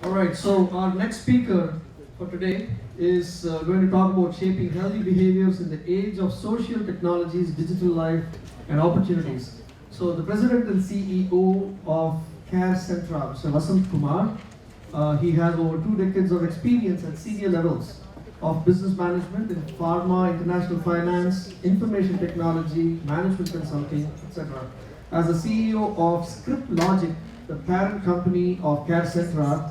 All right, so our next speaker for today is going to talk about shaping healthy behaviors in the age of social technologies, digital life, and opportunities. So the president and CEO of CareCentra, Mr. Vasanth Kumar, he has over 2 decades of experience at senior levels of business management in pharma, international finance, information technology, management consulting, etc. As the CEO of Scriptlogic, the parent company of CareCentra,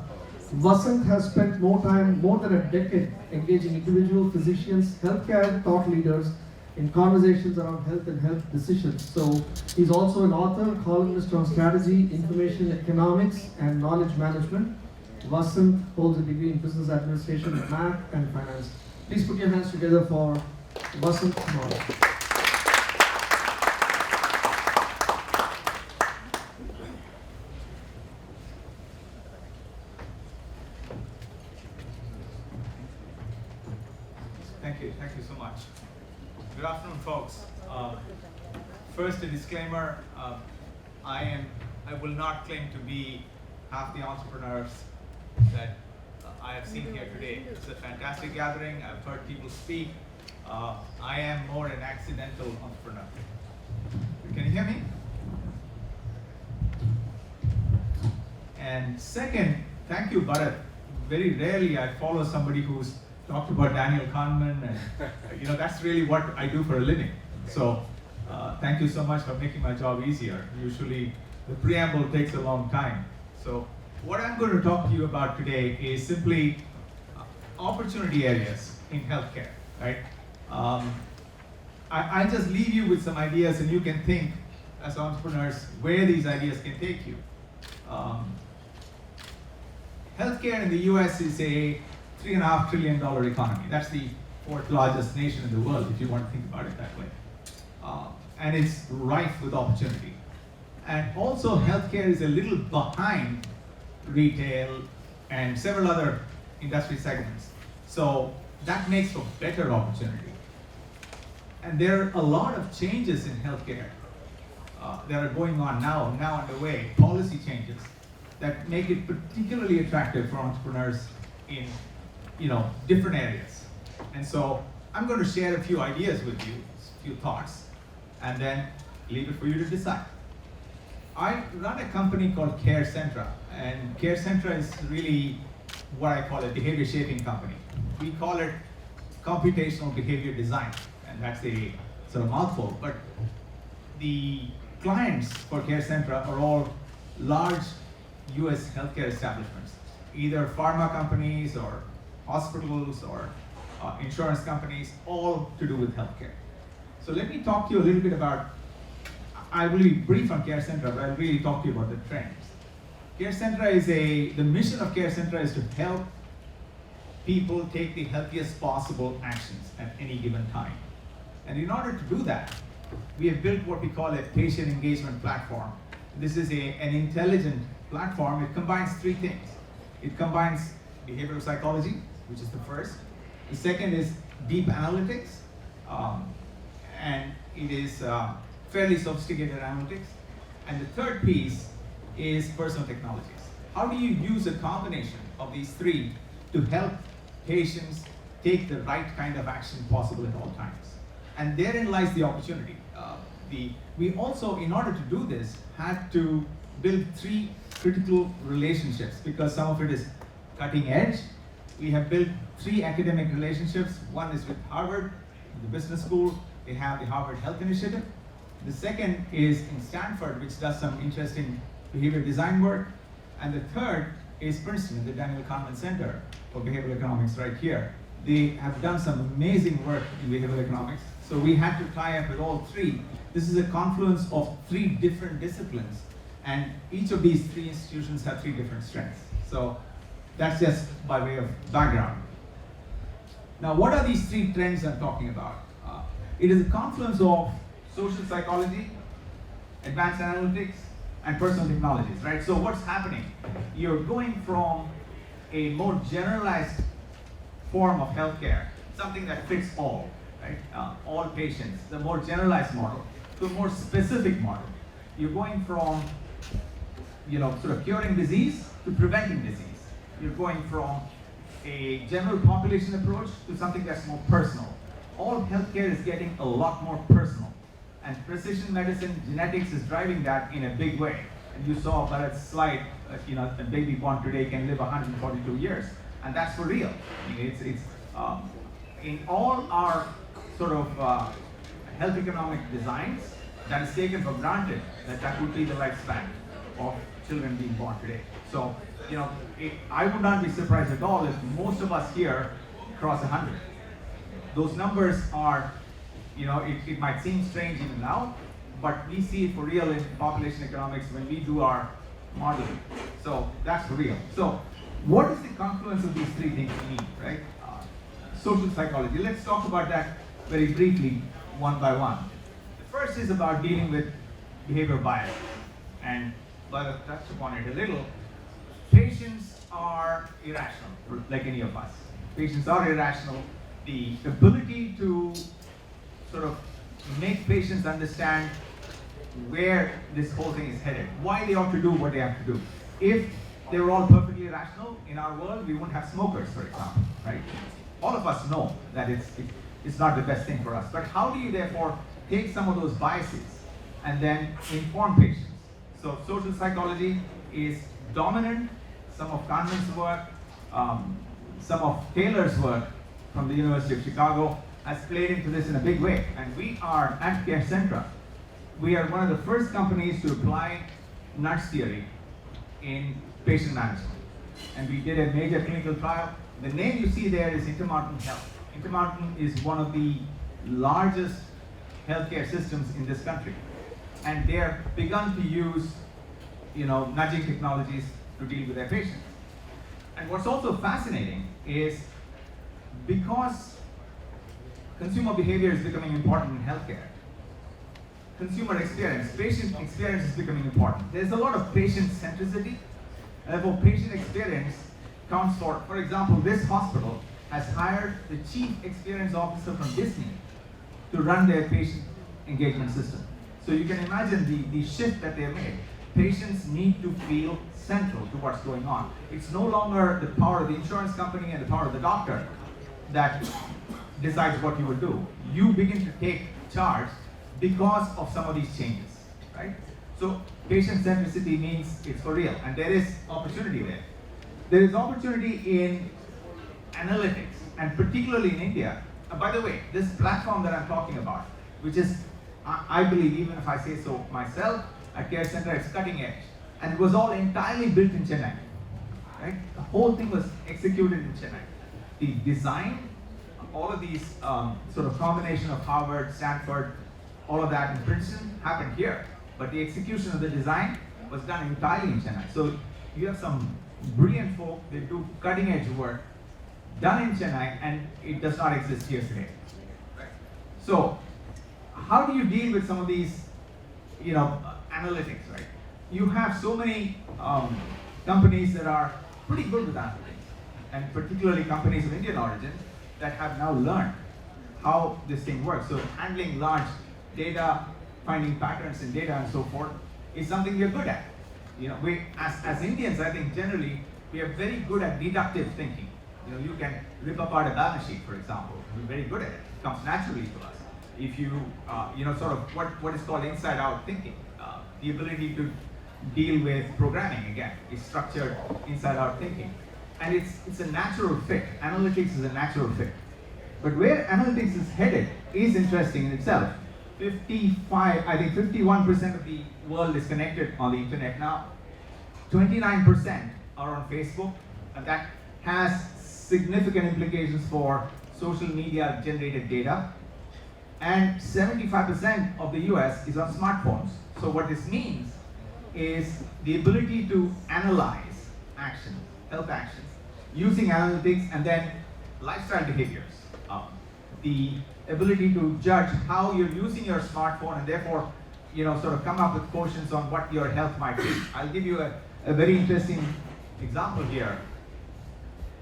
Vasanth has spent more than a decade engaging individual physicians, healthcare thought leaders in conversations around health and health decisions. So he's also an author, columnist on strategy, information economics, and knowledge management. Vasanth holds a degree in business administration, math, and finance. Please put your hands together for Vasanth Kumar. Thank you so much. Good afternoon, folks. First, a disclaimer: I will not claim to be half the entrepreneurs that I have seen here today. It's a fantastic gathering. I've heard people speak. I am more an accidental entrepreneur. Can you hear me? And second, thank you, Bharat. Very rarely I follow somebody who's talked about Daniel Kahneman, and that's really what I do for a living. So thank you so much for making my job easier. Usually the preamble takes a long time. So what I'm going to talk to you about today is simply opportunity areas in healthcare, right? I just leave you with some ideas, and you can think as entrepreneurs where these ideas can take you. Healthcare in the US is a $3.5 trillion economy. That's the 4th largest nation in the world, if you want to think about it that way. And it's rife with opportunity. And also, healthcare is a little behind retail and several other industry segments. So that makes for better opportunity. And there are a lot of changes in healthcare that are going on now underway, policy changes that make it particularly attractive for entrepreneurs in different areas. And so I'm going to share a few ideas with you, a few thoughts, and then leave it for you to decide. I run a company called CareCentra, and CareCentra is really what I call a behavior shaping company. We call it computational behavior design, and that's a sort of mouthful, but the clients for CareCentra are all large US healthcare establishments, either pharma companies or hospitals or insurance companies, all to do with healthcare. So let me talk to you a little bit about, I will be brief on CareCentra, but I'll really talk to you about the trends. CareCentra the mission of CareCentra is to help people take the healthiest possible actions at any given time. And in order to do that, we have built what we call a patient engagement platform. This is an intelligent platform. It combines 3 things. It combines behavioral psychology, which is the first. The second is deep analytics, and it is fairly sophisticated analytics. And the third piece is personal technologies. How do you use a combination of these 3 to help patients take the right kind of action possible at all times? And therein lies the opportunity. We also, in order to do this, had to build 3 critical relationships, because some of it is cutting edge. We have built 3 academic relationships. One is with Harvard, the business school. They have the Harvard Health Initiative. The second is in Stanford, which does some interesting behavior design work. And the third is Princeton, the Daniel Kahneman Center for Behavioral Economics right here. They have done some amazing work in behavioral economics. So we had to tie up with all 3. This is a confluence of 3 different disciplines. And each of these 3 institutions have 3 different strengths. So that's just by way of background. Now, what are these 3 trends I'm talking about? It is a confluence of social psychology, advanced analytics, and personal technologies, right? So what's happening? You're going from a more generalized form of healthcare, something that fits all, right? All patients, the more generalized model, to a more specific model. You're going from, sort of curing disease to preventing disease. you're going from a general population approach to something that's more personal. All healthcare is getting a lot more personal. And precision medicine, genetics is driving that in a big way. And you saw Bharat's slide, a baby born today can live 142 years. And that's for real. I mean, it's in all our sort of health economic designs, that is taken for granted that would be the lifespan of children being born today. So, I would not be surprised at all if most of us here cross 100. Those numbers are, it might seem strange even now, but we see it for real in population economics when we do our modeling. So that's for real. So what is the confluence of these three things we need, right? Social psychology. Let's talk about that very briefly, one by one. The first is about dealing with behavior bias. And Bharat touched upon it a little. Patients are irrational, like any of us. Patients are irrational. The ability to sort of make patients understand where this whole thing is headed, why they ought to do what they have to do. If they were all perfectly rational in our world, we wouldn't have smokers, for example, right? All of us know that it's not the best thing for us. But how do you therefore take some of those biases and then inform patients? So social psychology is dominant. Some of Kahneman's work, some of Taylor's work from the University of Chicago has played into this in a big way. And we are at CareCentra. We are one of the first companies to apply nudge theory in patient management. And we did a major clinical trial. The name you see there is Intermountain Health. Intermountain is one of the largest healthcare systems in this country. And they're begun to use, nudging technologies to deal with their patients. And what's also fascinating is because consumer behavior is becoming important in healthcare, consumer experience, patient experience is becoming important. There's a lot of patient centricity, and therefore patient experience counts for example, this hospital has hired the chief experience officer from Disney to run their patient engagement system. So you can imagine the shift that they've made. Patients need to feel central to what's going on. It's no longer the power of the insurance company and the power of the doctor that decides what you will do. You begin to take charge because of some of these changes, right? So patient centricity means it's for real, and there is opportunity there. There is opportunity in analytics, and particularly in India. And by the way, this platform that I'm talking about, which is, I believe, even if I say so myself, at CareCentra, it's cutting edge. And it was all entirely built in Chennai, right? The whole thing was executed in Chennai. The design, all of these sort of combination of Harvard, Stanford, all of that in Princeton happened here. But the execution of the design was done entirely in Chennai. So you have some brilliant folk, they do cutting edge work done in Chennai, and it does not exist here today. Right? So how do you deal with some of these, analytics, right? You have so many companies that are pretty good with analytics, and particularly companies of Indian origin that have now learned how this thing works. So handling large data, finding patterns in data and so forth is something we're good at. We, as Indians, I think generally, we are very good at deductive thinking. You can rip apart a balance sheet, for example. We're very good at it. It comes naturally to us. If you, sort of what is called inside-out thinking, the ability to deal with programming, again, is structured inside-out thinking. And it's a natural fit. Analytics is a natural fit. But where analytics is headed is interesting in itself. 51% of the world is connected on the internet now. 29% are on Facebook, and that has significant implications for social media generated data. And 75% of the US is on smartphones. So what this means is the ability to analyze actions, health actions, using analytics, and then lifestyle behaviors. The ability to judge how you're using your smartphone, and therefore, sort of come up with quotients on what your health might be. I'll give you a very interesting example here.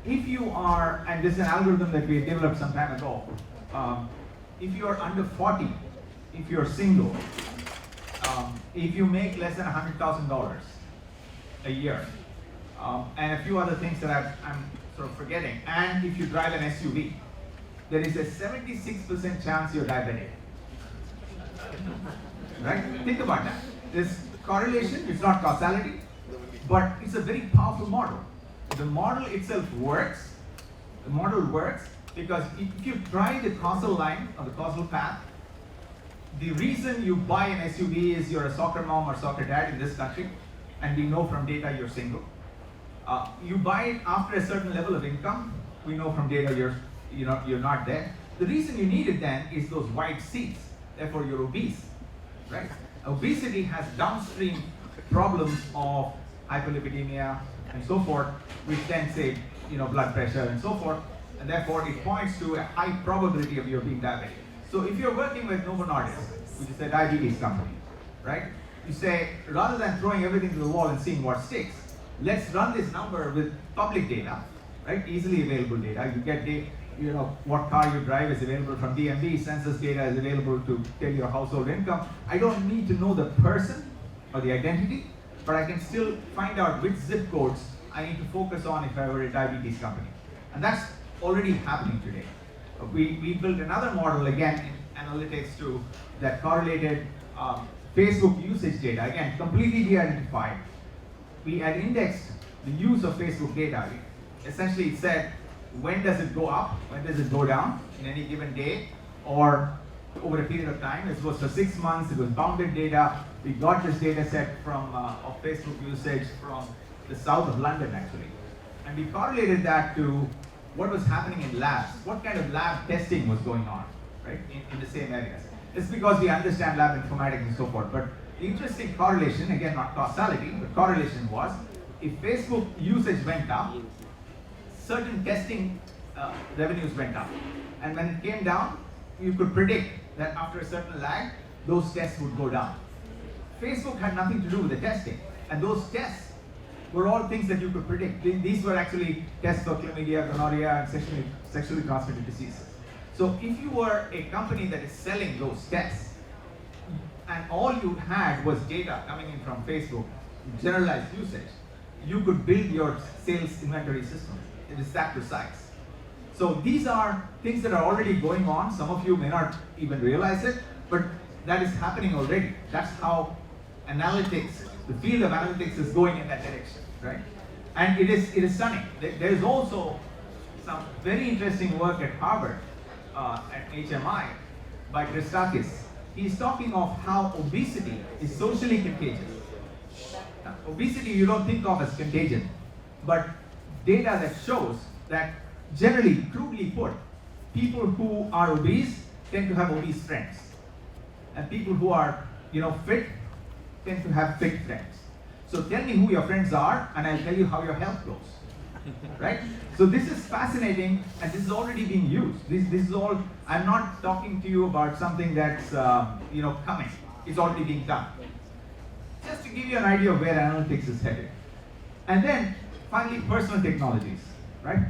If you are, and this is an algorithm that we developed some time ago, if you are under 40, if you're single, if you make less than $100,000 a year, and a few other things that I'm sort of forgetting. And if you drive an SUV, there is a 76% chance you're diabetic. Right? Think about that. This correlation, it's not causality, but it's a very powerful model. The model itself works. The model works because if you try the causal line or the causal path, the reason you buy an SUV is you're a soccer mom or soccer dad in this country, and we know from data you're single. You buy it after a certain level of income. We know from data you're not there. The reason you need it then is those wide seats. Therefore, you're obese, right? Obesity has downstream problems of hyperlipidemia and so forth, which then say, blood pressure and so forth, and therefore it points to a high probability of your being diabetic. So if you're working with Novo Nordisk, which is a diabetes company, right? You say, rather than throwing everything to the wall and seeing what sticks, let's run this number with public data, right? Easily available data. You get what car you drive is available from DMV, census data is available to tell your household income. I don't need to know the person or the identity, but I can still find out which zip codes I need to focus on if I were a diabetes company. And that's already happening today. We built another model, again, in analytics that correlated Facebook usage data, again, completely de-identified. We had indexed the use of Facebook data. Essentially, it said, when does it go up? When does it go down in any given day or over a period of time? It was for 6 months. It was bounded data. We got this data set of Facebook usage from the south of London, actually. And we correlated that to what was happening in labs, what kind of lab testing was going on, right, in the same areas. It's because we understand lab informatics and so forth. But the interesting correlation, again, not causality, but correlation was, if Facebook usage went up, certain testing revenues went up. And when it came down, you could predict that after a certain lag, those tests would go down. Facebook had nothing to do with the testing. And those tests were all things that you could predict. These were actually tests for chlamydia, gonorrhea, and sexually transmitted diseases. So if you were a company that is selling those tests, and all you had was data coming in from Facebook, generalized usage, you could build your sales inventory system. It is that precise. So these are things that are already going on. Some of you may not even realize it, but that is happening already. That's how analytics, the field of analytics is going in that direction, right? And it is stunning. There is also some very interesting work at Harvard, at HMI, by Christakis. He's talking of how obesity is socially contagious. Now, obesity you don't think of as contagion, but data that shows that generally, crudely put, people who are obese tend to have obese friends. And people who are fit tend to have fit friends. So tell me who your friends are and I'll tell you how your health goes. Right? So this is fascinating and this is already being used. This is all, I'm not talking to you about something that's coming. It's already being done. Just to give you an idea of where analytics is headed. And then finally, personal technologies, right?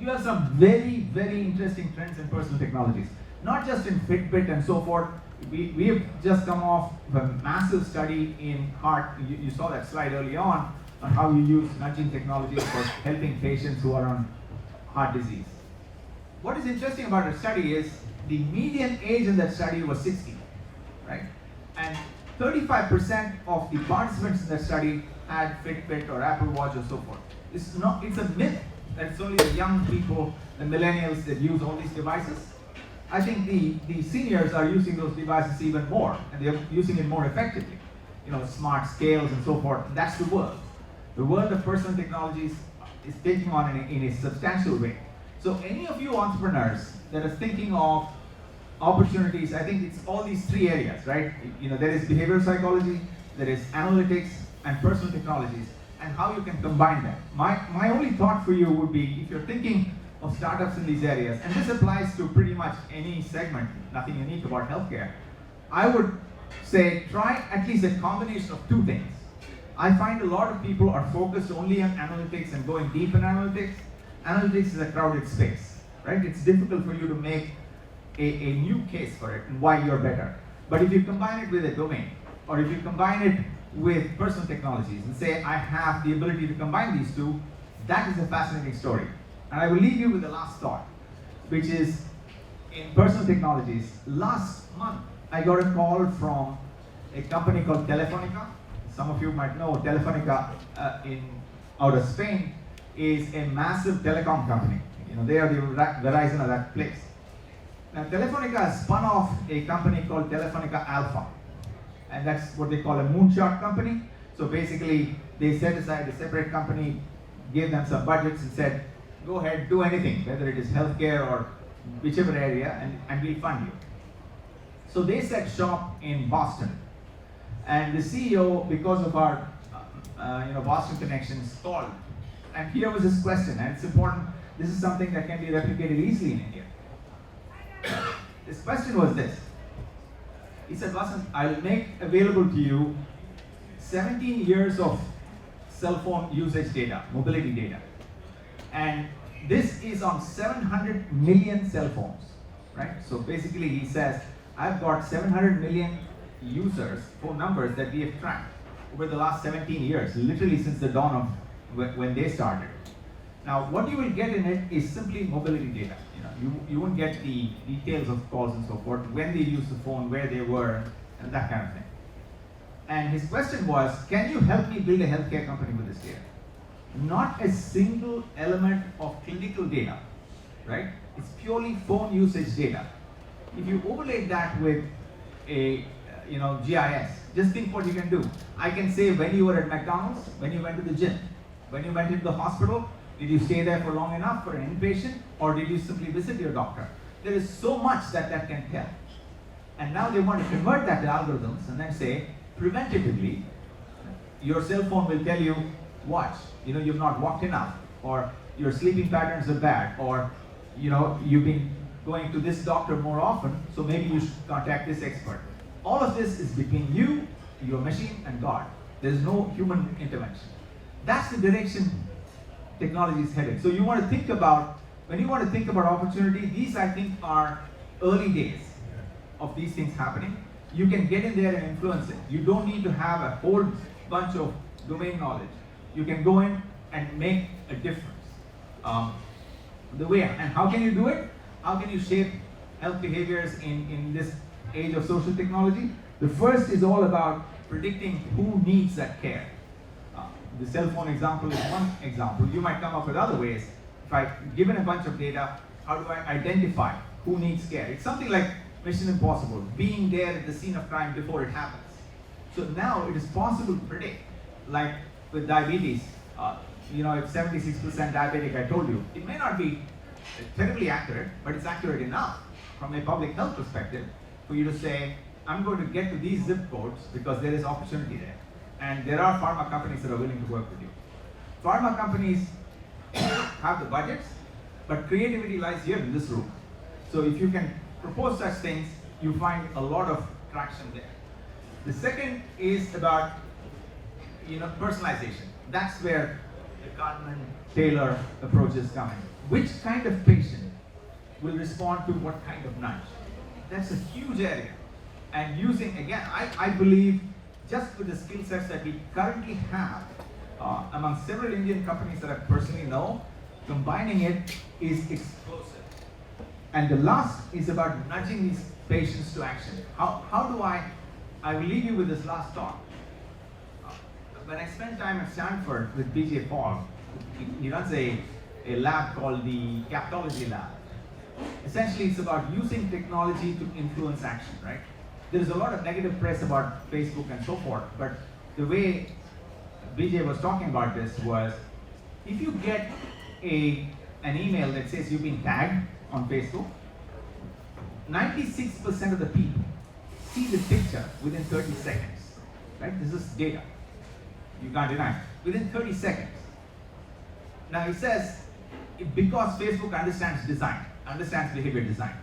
You have some very, very interesting trends in personal technologies. Not just in Fitbit and so forth. We have just come off a massive study in heart. You saw that slide early on how you use nudging technologies for helping patients who are on heart disease. What is interesting about the study is the median age in that study was 60, right? And 35% of the participants in that study had Fitbit or Apple Watch or so forth. It's a myth that it's only the young people, the millennials, that use all these devices. I think the seniors are using those devices even more, and they're using it more effectively. Smart scales and so forth. That's the world. The world of personal technologies is taking on in a substantial way. So any of you entrepreneurs that are thinking of opportunities, I think it's all these three areas, right? There is behavioral psychology, there is analytics, and personal technologies, and how you can combine them. My only thought for you would be, if you're thinking of startups in these areas, and this applies to pretty much any segment, nothing unique about healthcare, I would say try at least a combination of two things. I find a lot of people are focused only on analytics and going deep in analytics. Analytics is a crowded space, right? It's difficult for you to make a new case for it and why you're better. But if you combine it with a domain, or if you combine it with personal technologies and say, I have the ability to combine these two, that is a fascinating story. And I will leave you with the last thought, which is in personal technologies. Last month, I got a call from a company called Telefonica. Some of you might know Telefonica out of Spain is a massive telecom company. You know, they are the Verizon of that place. Now, Telefonica has spun off a company called Telefonica Alpha, and that's what they call a moonshot company. So basically, they set aside a separate company, gave them some budgets and said, go ahead, do anything, whether it is healthcare or whichever area, and we'll fund you. So they set shop in Boston. And the CEO, because of our Boston connections, called. And here was his question, and it's important. This is something that can be replicated easily in India. His question was this. He said, Vasanth, I'll make available to you 17 years of cell phone usage data, mobility data. And this is on 700 million cell phones, right? So basically he says, I've got 700 million users, phone numbers that we have tracked over the last 17 years, literally since the dawn of when they started. Now, what you will get in it is simply mobility data. You won't get the details of calls and so forth, when they used the phone, where they were, and that kind of thing. And his question was, can you help me build a healthcare company with this data? Not a single element of clinical data, right? It's purely phone usage data. If you overlay that with a GIS, just think what you can do. I can say when you were at McDonald's, when you went to the gym, when you went into the hospital, did you stay there for long enough for an inpatient, or did you simply visit your doctor? There is so much that can tell. And now they want to convert that to algorithms and then say, preventatively, your cell phone will tell you, watch, you've not walked enough, or your sleeping patterns are bad, or you've been going to this doctor more often, so maybe you should contact this expert. All of this is between you, your machine, and God. There's no human intervention. That's the direction technology is headed. So you want to think about, when you want to think about opportunity, these I think are early days of these things happening. You can get in there and influence it. You don't need to have a whole bunch of domain knowledge. You can go in and make a difference. And how can you do it? How can you shape health behaviors in this age of social technology? The first is all about predicting who needs that care. The cell phone example is one example. You might come up with other ways. If I've given a bunch of data, how do I identify who needs care? It's something like Mission Impossible, being there at the scene of crime before it happens. So now it is possible to predict, like with diabetes, if 76% diabetic, I told you, it may not be terribly accurate, but it's accurate enough from a public health perspective for you to say, I'm going to get to these zip codes because there is opportunity there. And there are pharma companies that are willing to work with you. Pharma companies have the budgets, but creativity lies here in this room. So if you can propose such things, you find a lot of traction there. The second is about personalization. That's where the Kahneman-Taylor approaches come in. Which kind of patient will respond to what kind of nudge? That's a huge area. And using, again, I believe, just with the skill sets that we currently have among several Indian companies that I personally know, combining it is explosive. And the last is about nudging these patients to action. How do I will leave you with this last thought. When I spent time at Stanford with BJ Fogg, he runs a lab called the Captology Lab. Essentially, it's about using technology to influence action, right? There's a lot of negative press about Facebook and so forth, but the way BJ was talking about this was, if you get an email that says you've been tagged on Facebook, 96% of the people see the picture within 30 seconds, right? This is data. You can't deny it. Within 30 seconds. Now it says, because Facebook understands design, understands behavior design.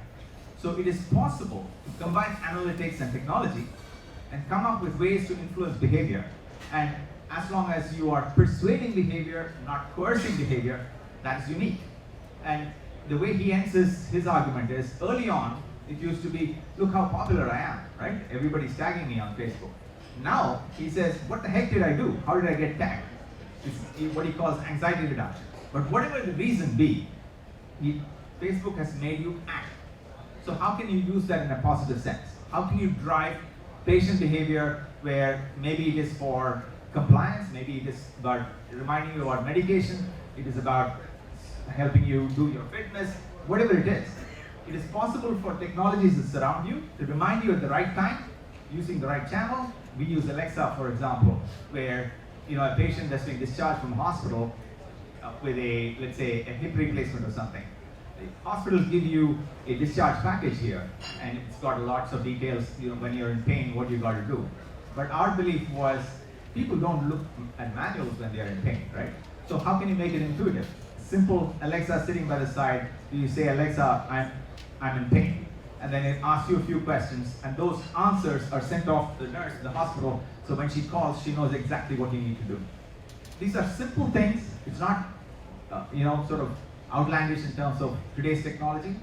So it is possible to combine analytics and technology and come up with ways to influence behavior. And as long as you are persuading behavior, not coercing behavior, that's unique. And the way he ends his argument is, early on, it used to be, look how popular I am, right? Everybody's tagging me on Facebook. Now he says, what the heck did I do? How did I get tagged? It's what he calls anxiety reduction. But whatever the reason be, Facebook has made you act. So how can you use that in a positive sense? How can you drive patient behavior where maybe it is for compliance, maybe it is about reminding you about medication, it is about helping you do your fitness, whatever it is. It is possible for technologies that surround you to remind you at the right time, using the right channel. We use Alexa, for example, where a patient that's being discharged from hospital with a, let's say, a hip replacement or something. The hospitals give you a discharge package here, and it's got lots of details, when you're in pain, what you got to do. But our belief was, people don't look at manuals when they are in pain, right? So how can you make it intuitive? Simple Alexa sitting by the side, you say, Alexa, I'm in pain. And then it asks you a few questions, and those answers are sent off to the nurse in the hospital, so when she calls, she knows exactly what you need to do. These are simple things. It's not, sort of outlandish in terms of today's technology,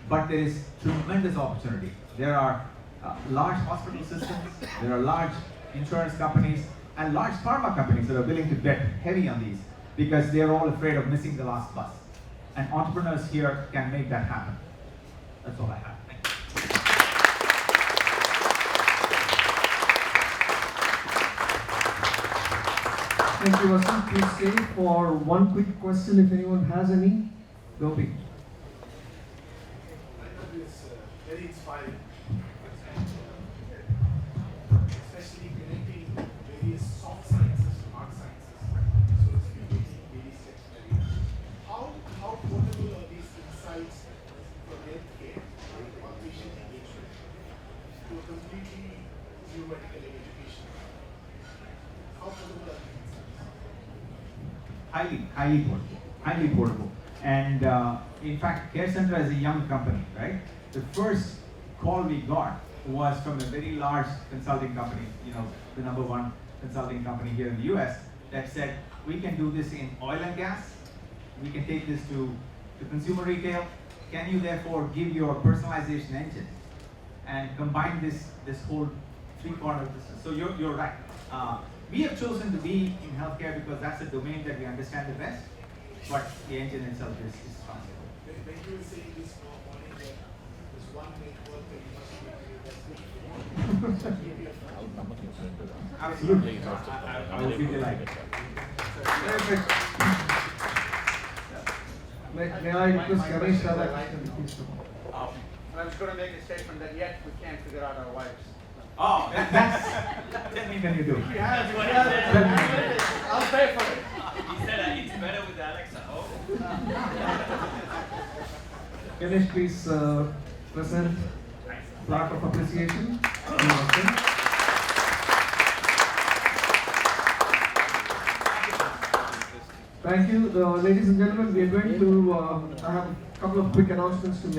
but there is tremendous opportunity. There are large hospital systems, there are large insurance companies, and large pharma companies that are willing to bet heavy on these because they're all afraid of missing the last bus. And entrepreneurs here can make that happen. That's all I have. Thank you, Vasanth. Please stay for one quick question if anyone has any. Go big. I thought it was very inspiring, especially connecting various soft sciences to hard sciences. So it's really very secondary. How portable are these insights for healthcare or patient engagement to a completely new medical education? How portable are these insights? Highly portable. And in fact, CareCentra is a young company, right? The first call we got was from a very large consulting company, the number one consulting company here in the US, that said, we can do this in oil and gas, we can take this to consumer retail. Can you therefore give your personalization engine and combine this whole three-corner business? So you're right. We have chosen to be in healthcare because that's a domain that we understand the best, but the engine itself is strong. When you were saying this morning that there's one network that you must be that's Absolutely. I would be delighted. Perfect. May I request Ganesh Radhakrishnan, please come. I was going to make a statement that yet we can't figure out our wives. Oh, tell me when you do. I'll pay for it. He said it's better with Alexa. Oh. Ganesh, please present plaque of appreciation. Thank you, ladies and gentlemen. We are going to have a couple of quick announcements to make.